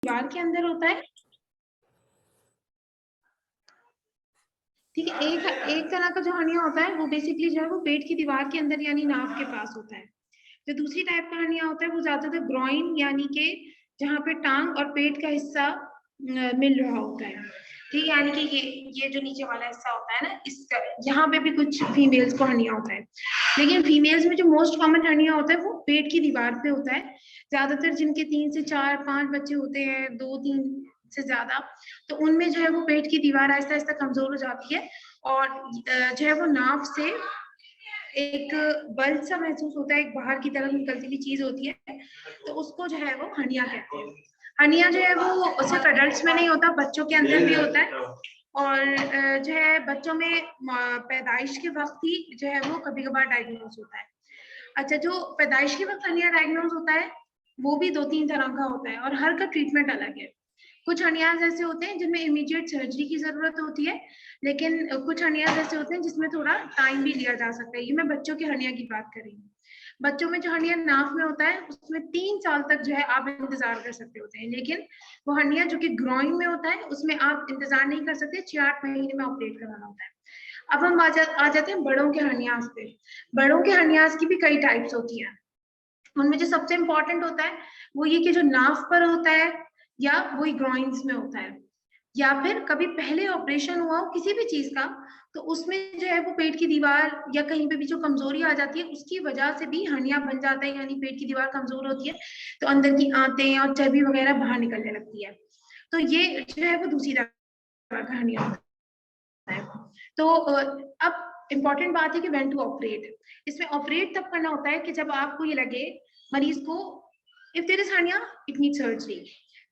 दीवार के अंदर होता है, ठीक है। एक तरह का जो हर्निया होता है वो बेसिकली जो है वो पेट की दीवार के अंदर यानी नाभ के पास होता है। जो दूसरी टाइप का हर्निया होता है वो ज्यादातर ग्रॉइन यानी कि जहाँ पे टांग और पेट का हिस्सा मिल रहा होता है, ठीक है। यानी कि ये जो नीचे वाला हिस्सा होता है ना, इस यहाँ पे भी कुछ फीमेल्स को हर्निया होता है, लेकिन फीमेल्स में जो मोस्ट कॉमन हर्निया होता है वो पेट की दीवार पे होता है। ज्यादातर जिनके 3 से 4 5 बच्चे होते हैं, 2 3 से ज्यादा, तो उनमें जो है वो पेट की दीवार आहिस्ता आहिस्ता कमजोर हो जाती है और जो है वो नाभ से एक बल्ब सा महसूस होता है, एक बाहर की तरफ निकलती हुई चीज होती है, तो उसको जो है वो हर्निया कहते हैं। हर्निया जो है वो सिर्फ एडल्ट्स में नहीं होता, बच्चों के अंदर भी होता है। और जो है बच्चों में पैदाइश के वक्त ही जो है वो कभी कभार डायग्नोज होता है। अच्छा, जो पैदाइश के वक्त हर्निया डायग्नोज होता है वो भी 2 3 तरह का होता है और हर का ट्रीटमेंट अलग है। कुछ हर्नियाज ऐसे होते हैं जिनमें इमीडिएट सर्जरी की जरूरत होती है, लेकिन कुछ हर्नियाज ऐसे होते हैं जिसमें थोड़ा टाइम भी लिया जा सकता है। ये मैं बच्चों के हर्निया की बात कर रही हूँ। बच्चों में जो हर्निया नाफ में होता है उसमें 3 साल तक जो है आप इंतजार कर सकते होते हैं, लेकिन वो हर्निया जो कि ग्रोइन में होता है उसमें आप इंतजार नहीं कर सकते, 6 8 महीने में ऑपरेट कराना होता है। अब हम आ जाते हैं बड़ों के हर्नियाज पे। बड़ों के हर्नियाज की भी कई टाइप्स होती हैं। उनमें जो सबसे इंपॉर्टेंट होता है वो ये कि जो नाफ पर होता है या वही ग्रॉइंस में होता है, या फिर कभी पहले ऑपरेशन हुआ हो किसी भी चीज का, तो उसमें जो है वो पेट की दीवार या कहीं पे भी जो कमजोरी आ जाती है उसकी वजह से भी हर्निया बन जाता है, यानी पेट की दीवार कमजोर होती है तो अंदर की आंतें और चर्बी वगैरह बाहर निकलने लगती है। तो ये जो है वो दूसरी तरह का हर्निया होता है। तो अब इम्पोर्टेंट बात है कि व्हेन टू ऑपरेट। इसमें ऑपरेट तब करना होता है कि जब आपको ये लगे मरीज को if there is hernia it need surgery,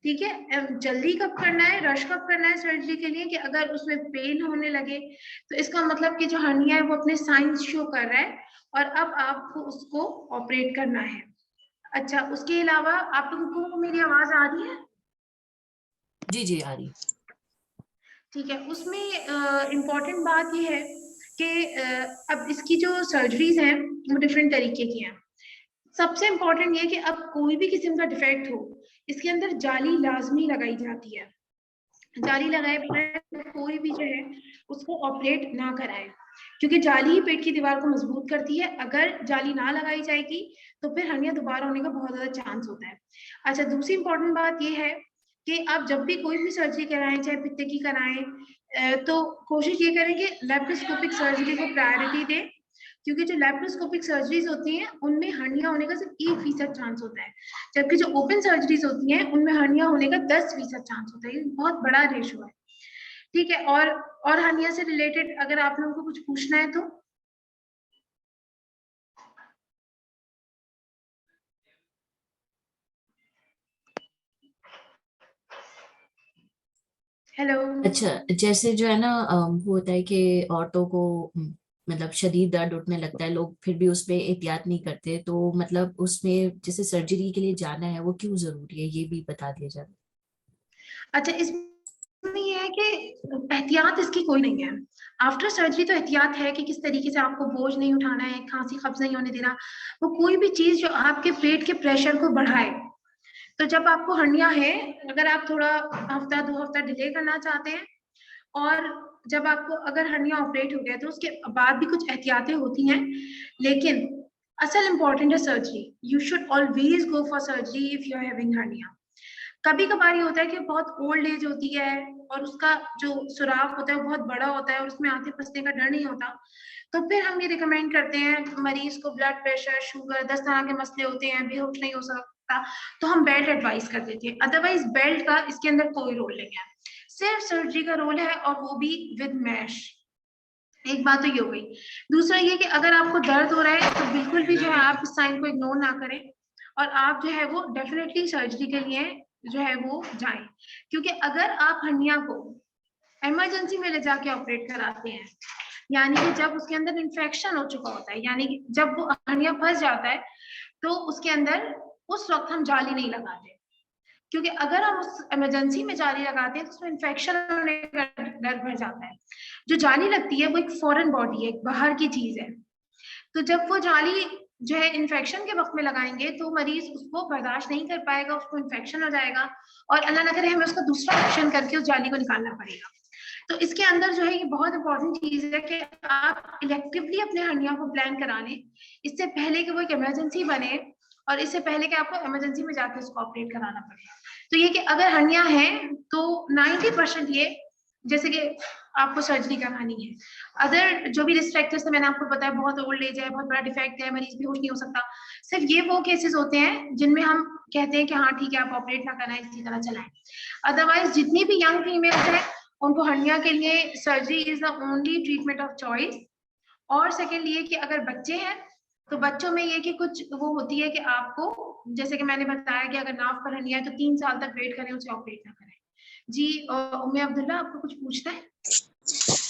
ठीक है। जल्दी कब करना है, रश कब करना है सर्जरी के लिए, कि अगर उसमें पेन होने लगे तो इसका मतलब कि जो हर्निया है वो अपने साइंस शो कर रहा है और अब आपको उसको ऑपरेट करना है। अच्छा, उसके अलावा आप लोगों को मेरी आवाज आ रही है? जी जी आ रही। ठीक है। उसमें इम्पोर्टेंट बात यह है कि अब इसकी जो सर्जरीज हैं वो डिफरेंट तरीके की हैं। सबसे इम्पोर्टेंट ये कि अब कोई भी किस्म का डिफेक्ट हो इसके अंदर जाली लाजमी लगाई जाती है। जाली लगाए बगैर कोई भी जो है उसको ऑपरेट ना कराए, क्योंकि जाली ही पेट की दीवार को मजबूत करती है। अगर जाली ना लगाई जाएगी तो फिर हर्निया दोबारा होने का बहुत ज्यादा चांस होता है। अच्छा, दूसरी इंपॉर्टेंट बात यह है कि आप जब भी कोई भी सर्जरी कराएं, चाहे पित्ते की कराएं, तो कोशिश ये करें कि लेप्रोस्कोपिक सर्जरी को प्रायोरिटी दें, क्योंकि जो लेप्रोस्कोपिक सर्जरीज होती हैं उनमें हर्निया होने का सिर्फ 1% चांस होता है, जबकि जो ओपन सर्जरीज होती हैं उनमें हर्निया होने का 10% चांस होता है। ये बहुत बड़ा रेशो है, ठीक है। और हर्निया से रिलेटेड अगर आप लोगों को कुछ पूछना है तो। हेलो। अच्छा, जैसे जो है ना वो होता है कि औरतों को मतलब शदीद दर्द उठने लगता है, लोग फिर भी उसमें एहतियात नहीं करते, तो मतलब उसमें जैसे सर्जरी के लिए जाना है वो क्यों जरूरी है, ये भी बता दिया जाए। अच्छा, इसमें ये है कि एहतियात इसकी कोई नहीं है। आफ्टर सर्जरी तो एहतियात है कि किस तरीके से आपको बोझ नहीं उठाना है, खांसी कब्ज नहीं होने देना, वो कोई भी चीज जो आपके पेट के प्रेशर को बढ़ाए। तो जब आपको हर्निया है, अगर आप थोड़ा हफ्ता 2 हफ्ता डिले करना चाहते हैं, और जब आपको अगर हर्निया ऑपरेट हो गया तो उसके बाद भी कुछ एहतियातें होती हैं, लेकिन असल इंपॉर्टेंट है surgery. You should always go for surgery if you are having hernia. कभी कभार ये होता है कि बहुत ओल्ड एज होती है और उसका जो सुराख होता है वो बहुत बड़ा होता है और उसमें आंखें फंसने का डर नहीं होता, तो फिर हम ये रिकमेंड करते हैं मरीज को, ब्लड प्रेशर, शुगर, 10 तरह के मसले होते हैं, बेहोश नहीं हो सकता, तो हम बेल्ट एडवाइस कर देते हैं। अदरवाइज बेल्ट का इसके अंदर कोई रोल नहीं है, सिर्फ सर्जरी का रोल है, और वो भी विद मैश। एक बात तो ये हो गई। दूसरा ये कि अगर आपको दर्द हो रहा है तो बिल्कुल भी जो है आप इस साइन को इग्नोर ना करें, और आप जो है वो डेफिनेटली सर्जरी के लिए जो है वो जाएं, क्योंकि अगर आप हर्निया को इमरजेंसी में ले जाके ऑपरेट कराते हैं, यानी कि जब उसके अंदर इन्फेक्शन हो चुका होता है, यानी कि जब वो हर्निया फंस जाता है, तो उसके अंदर उस वक्त हम जाली नहीं लगाते, क्योंकि अगर हम उस इमरजेंसी में जाली लगाते हैं तो उसमें इन्फेक्शन होने का डर बढ़ जाता है। जो जाली लगती है वो एक फॉरेन बॉडी है, एक बाहर की चीज है, तो जब वो जाली जो है इन्फेक्शन के वक्त में लगाएंगे तो मरीज उसको बर्दाश्त नहीं कर पाएगा, उसको इन्फेक्शन हो जाएगा और अल्लाह ना करे हमें उसका दूसरा ऑप्शन करके उस जाली को निकालना पड़ेगा। तो इसके अंदर जो है ये बहुत इंपॉर्टेंट चीज है कि आप इलेक्टिवली अपने हर्निया को प्लान करा लें, इससे पहले कि वो एक इमरजेंसी बने और इससे पहले कि आपको इमरजेंसी में जाके उसको ऑपरेट कराना पड़े। तो ये कि अगर हर्निया है तो 90% ये जैसे कि आपको सर्जरी करानी है। अदर जो भी रिस्क फैक्टर्स है मैंने आपको बताया, बहुत ओल्ड एज है, बहुत बड़ा डिफेक्ट है, मरीज बेहोश नहीं हो सकता, सिर्फ ये वो केसेस होते हैं जिनमें हम कहते हैं कि हाँ ठीक है आप ऑपरेट ना कराएं, इसी तरह चलाएं। अदरवाइज जितनी भी यंग फीमेल्स हैं उनको हर्निया के लिए surgery is the only treatment of choice. और सेकेंड ये कि अगर बच्चे हैं तो बच्चों में ये कि कुछ वो होती है कि आपको जैसे कि मैंने बताया कि अगर नाव पर हर्निया है तो 3 साल तक वेट करें, उसे ऑपरेट ना करें। जी उम्मे अब्दुल्ला आपको कुछ पूछना है?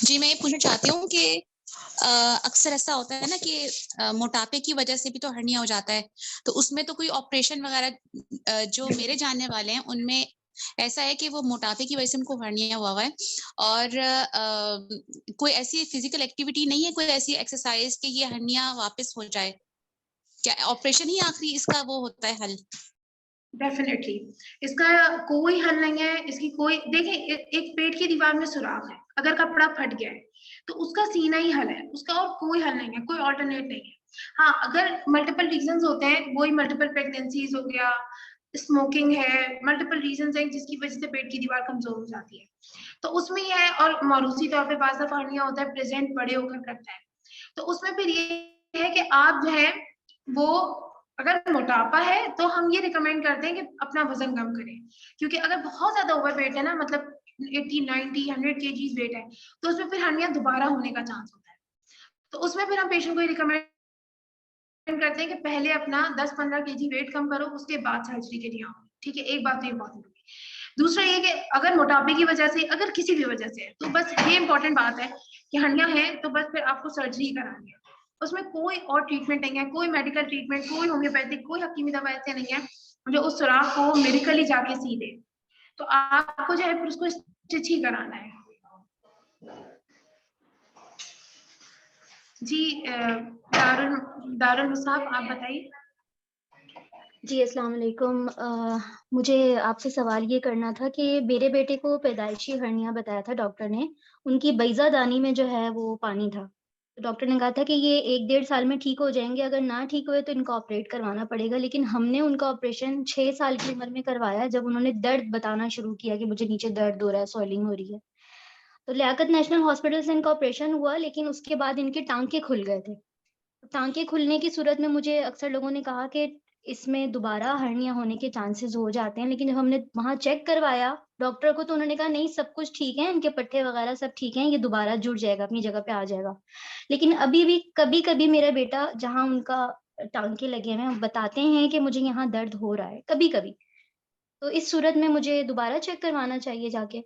जी मैं ये पूछना चाहती हूँ कि अक्सर ऐसा होता है ना कि मोटापे की वजह से भी तो हर्निया हो जाता है, तो उसमें तो कोई ऑपरेशन वगैरह जो मेरे जानने वाले हैं उनमें ऐसा है कि वो मोटापे की वजह से उनको हर्निया हुआ है और कोई ऐसी फिजिकल एक्टिविटी नहीं है, कोई ऐसी एक्सरसाइज कि ये हर्निया वापस हो जाए? क्या ऑपरेशन ही आखिरी इसका वो होता है हल? डेफिनेटली इसका कोई हल नहीं है, इसकी कोई देखें एक पेट की दीवार में सुराख है, अगर कपड़ा फट गया है तो उसका सीना ही हल है, उसका और कोई हल नहीं है, कोई ऑल्टरनेट नहीं है। हाँ अगर मल्टीपल रीजंस होते हैं, वही मल्टीपल प्रेगनेंसीज हो गया, स्मोकिंग है, मल्टीपल रीजंस हैं जिसकी वजह से पेट की दीवार कमजोर हो जाती है, तो उसमें यह है। और मारूसी तौर पे बाज़ दफा हर्निया होता है प्रेजेंट बड़े होकर करता है, तो उसमें फिर ये है कि आप जो है वो अगर मोटापा है तो हम ये रिकमेंड करते हैं कि अपना वजन कम करें, क्योंकि अगर बहुत ज्यादा ओवरवेट है ना, मतलब 80 90 100 केजीज वेट है, तो उसमें फिर हर्निया दोबारा होने का चांस होता है। तो उसमें फिर हम पेशेंट को ये रिकमेंड करते हैं कि पहले अपना 10-15 केजी वेट कम करो, उसके बाद सर्जरी के लिए आओ। ठीक है, एक बात तो इंपॉर्टेंट होगी। दूसरा ये कि अगर मोटापे की वजह से, अगर किसी भी वजह से, तो बस ये इंपॉर्टेंट बात है कि हर्निया है तो बस फिर आपको सर्जरी करानी है, उसमें कोई और ट्रीटमेंट नहीं है, कोई मेडिकल ट्रीटमेंट, कोई होम्योपैथिक, कोई हकीमी दवा ऐसे नहीं है जो उस सुराख को मेडिकली जाके सी दे। तो आपको जो है फिर उसको स्टिच ही कराना है। जी दारुल मुसाफ आप बताइए। जी अस्सलाम वालेकुम। मुझे आपसे सवाल ये करना था कि मेरे बेटे को पैदाइशी हर्निया बताया था डॉक्टर ने, उनकी बैज़ा दानी में जो है वो पानी था। तो डॉक्टर ने कहा था कि ये 1 डेढ़ साल में ठीक हो जाएँगे, अगर ना ठीक हुए तो इनको ऑपरेट करवाना पड़ेगा। लेकिन हमने उनका ऑपरेशन 6 साल की उम्र में करवाया, जब उन्होंने दर्द बताना शुरू किया कि मुझे नीचे दर्द हो रहा है, स्वेलिंग हो रही है। तो लियाकत नेशनल हॉस्पिटल से इनका ऑपरेशन हुआ, लेकिन उसके बाद इनके टाँके खुल गए थे। टाँके खुलने की सूरत में मुझे अक्सर लोगों ने कहा कि इसमें दोबारा हर्निया होने के चांसेस हो जाते हैं, लेकिन जब हमने वहाँ चेक करवाया डॉक्टर को, तो उन्होंने कहा नहीं सब कुछ ठीक है, इनके पट्टे वगैरह सब ठीक हैं, ये दोबारा जुड़ जाएगा, अपनी जगह पे आ जाएगा। लेकिन अभी भी कभी-कभी मेरा बेटा जहाँ उनका टाँके लगे हुए हैं, बताते हैं कि मुझे यहाँ दर्द हो रहा है, कभी-कभी। तो इस सूरत में मुझे दोबारा चेक करवाना चाहिए जाके?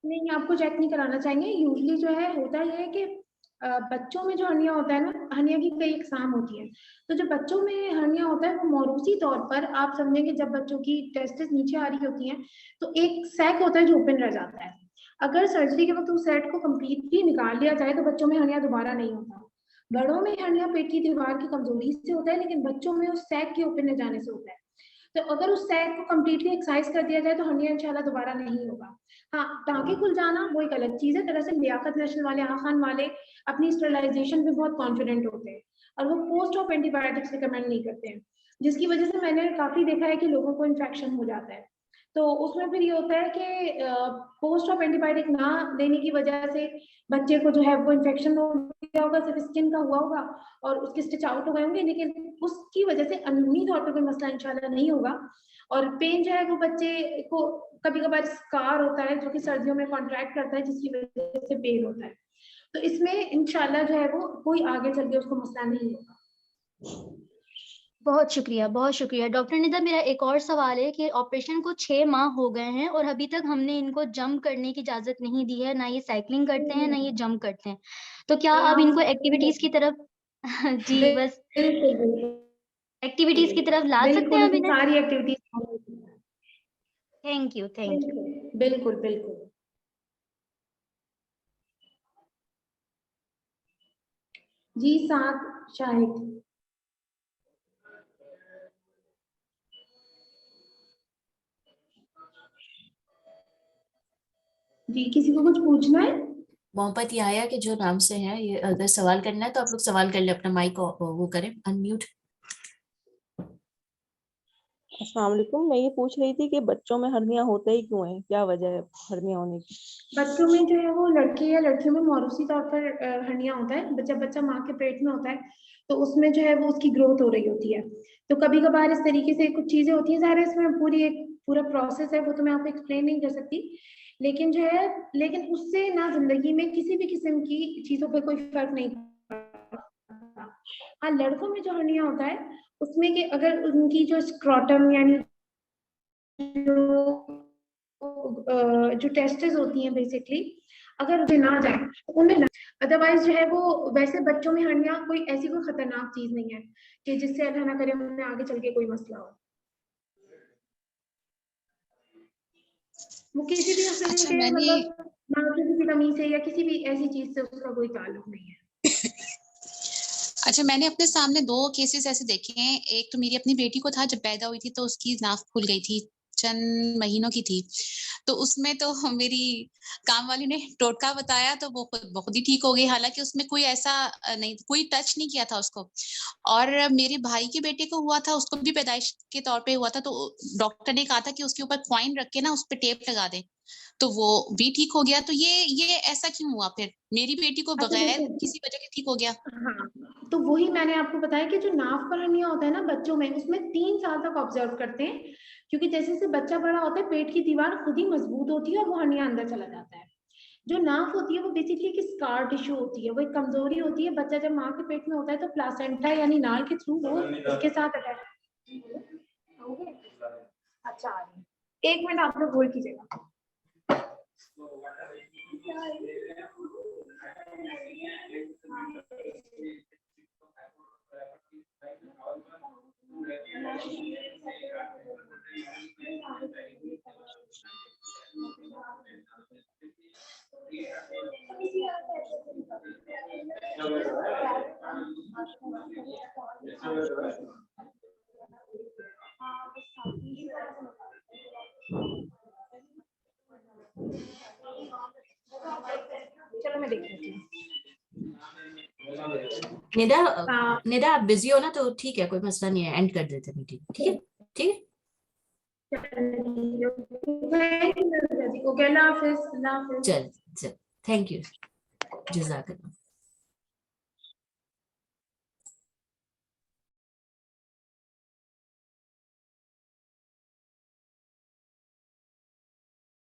नहीं, आपको चेक नहीं कराना चाहिए। यूजली जो है होता ये है कि बच्चों में जो हर्निया होता है ना, हर्निया की कई इकसाम होती है। तो जो बच्चों में हर्निया होता है वो मौरूसी तौर पर आप समझेंगे, जब बच्चों की टेस्टिस नीचे आ रही होती हैं तो एक सैक होता है जो ओपन रह जाता है। अगर सर्जरी के वक्त उस सेट को कम्प्लीटली निकाल लिया जाए तो बच्चों में हर्निया दोबारा नहीं होता। बड़ों में हर्निया पेट की दीवार की कमजोरी से होता है, लेकिन बच्चों में उस सैक के ओपन जाने से होता है। तो अगर उस सैक को कम्प्लीटली एक्सरसाइज कर दिया जाए तो हर्निया इंशाल्लाह दोबारा नहीं होगा। हाँ, टाँके खुल जाना वो एक अलग चीज़ है। दरअसल लियाकत नेशनल वाले, आगा खान वाले अपनी स्टरलाइजेशन पे बहुत कॉन्फिडेंट होते हैं और वो पोस्ट ऑफ एंटीबायोटिक्स रिकमेंड नहीं करते हैं, जिसकी वजह से मैंने काफ़ी देखा है कि लोगों को इन्फेक्शन हो जाता है। तो उसमें फिर ये होता है कि पोस्ट ऑफ एंटीबायोटिक ना देने की वजह से बच्चे को जो है वो इन्फेक्शन हो गया होगा, सिर्फ स्किन का हुआ होगा और उसके स्टिच आउट हो गए होंगे, लेकिन उसकी वजह से अंदरूनी तौर पर कोई मसला इंशाल्लाह नहीं होगा। और पेन जो है वो बच्चे को कभी कभार स्कार होता है जो कि सर्दियों में कॉन्ट्रैक्ट करता है, जिसकी वजह से पेन होता है। तो इसमें इंशाल्लाह जो है वो कोई आगे चल के उसको मसला नहीं होगा। बहुत शुक्रिया, बहुत शुक्रिया। डॉक्टर निदा, मेरा एक और सवाल है कि ऑपरेशन को 6 माह हो गए हैं और अभी तक हमने इनको जंप करने की इजाज़त नहीं दी है, ना ये साइक्लिंग करते हैं, ना ये जंप करते हैं। तो क्या अब इनको एक्टिविटीज़ की तरफ जी, बस बिल्कुल बिल्कुल एक्टिविटीज़ की तरफ ला सकते हैं बिल्कुल अब इन्हें? सारी activities. Thank you, thank you. बिल्कुल बिल्कुल बिल्कुल। जी साथ शाहिद। जी, किसी को कुछ पूछना है? मोहम्मद याया के जो नाम से है, ये अगर सवाल करना है तो आप लोग सवाल कर ले, अपना माइक वो करें अनम्यूट। अस्सलाम वालेकुम। मैं ये पूछ रही थी कि बच्चों में हर्निया होता ही क्यों है, क्या वजह है हर्निया होने की? बच्चों में जो है वो लड़के या लड़कियों में मौरूसी तौर पर हर्निया होता है। जब बच्चा माँ के पेट में होता है तो उसमें जो है वो उसकी ग्रोथ हो रही होती है। तो कभी कभार इस तरीके से कुछ चीजें होती हैं, ज़ाहिर है इसमें पूरा प्रोसेस है, वो तो मैं आपको एक्सप्लेन नहीं कर सकती। लेकिन जो है, लेकिन उससे ना जिंदगी में किसी भी किस्म की चीजों पे कोई फर्क नहीं पड़ता। हाँ, लड़कों में जो हर्निया होता है उसमें कि अगर उनकी जो स्क्रोटम यानी जो टेस्टिस होती हैं बेसिकली, अगर उन्हें ना जाए तो उनमें, अदरवाइज जो है वो वैसे बच्चों में हर्निया कोई ऐसी कोई खतरनाक चीज नहीं है कि जिससे अल्लाह ना करे उन्हें आगे चल के कोई मसला हो। वो किसी भी किस्म अच्छा, के मैंने मतलब नाजुक की कमी से या किसी भी ऐसी चीज से उसका कोई ताल्लुक नहीं है। अच्छा, मैंने अपने सामने 2 केसेस ऐसे देखे हैं। एक तो मेरी अपनी बेटी को था, जब पैदा हुई थी तो उसकी नाक खुल गई थी, चंद महीनों की थी। तो उसमें तो मेरी काम वाली ने टोटका बताया तो वो खुद बहुत ही ठीक हो गई। हालाँकि उसमें कोई ऐसा नहीं, कोई टच नहीं किया था उसको। और मेरे भाई के बेटे को हुआ था, उसको भी पैदाइश के तौर पे हुआ था, तो डॉक्टर ने कहा था कि उसके ऊपर कॉइन रख के ना उस पे टेप लगा दें, तो वो भी ठीक हो गया। तो ये ऐसा क्यों हुआ फिर? मेरी बेटी को अच्छा बगैर देखिए, किसी वजह के ठीक हो गया। हाँ, तो वही मैंने आपको बताया कि जो नाफ पर हर्निया होता है ना बच्चों में, उसमें 3 साल तक ऑब्जर्व करते हैं, क्योंकि जैसे जैसे बच्चा बड़ा होता है पेट की दीवार खुद ही मजबूत होती है और वो हर्निया अंदर चला जाता है। जो नाफ होती है वो बेसिकली एक स्कार टिश्यू होती है, वो एक कमजोरी होती है। बच्चा जब माँ के पेट में होता है तो प्लासेंटा यानी नाल के थ्रू वो उसके साथ अटैच। अच्छा, आ रही है। 1 मिनट आप लोग होल्ड कीजिएगा। चलो मैं देख लेती हूँ। निदा आप बिजी हो ना तो ठीक है, कोई मसला नहीं है, एंड कर देते मीटिंग, ठीक है? ठीक है, ओके, अल्लाह हाफिज। चल चल, थैंक यू, जज़ाकल्लाह।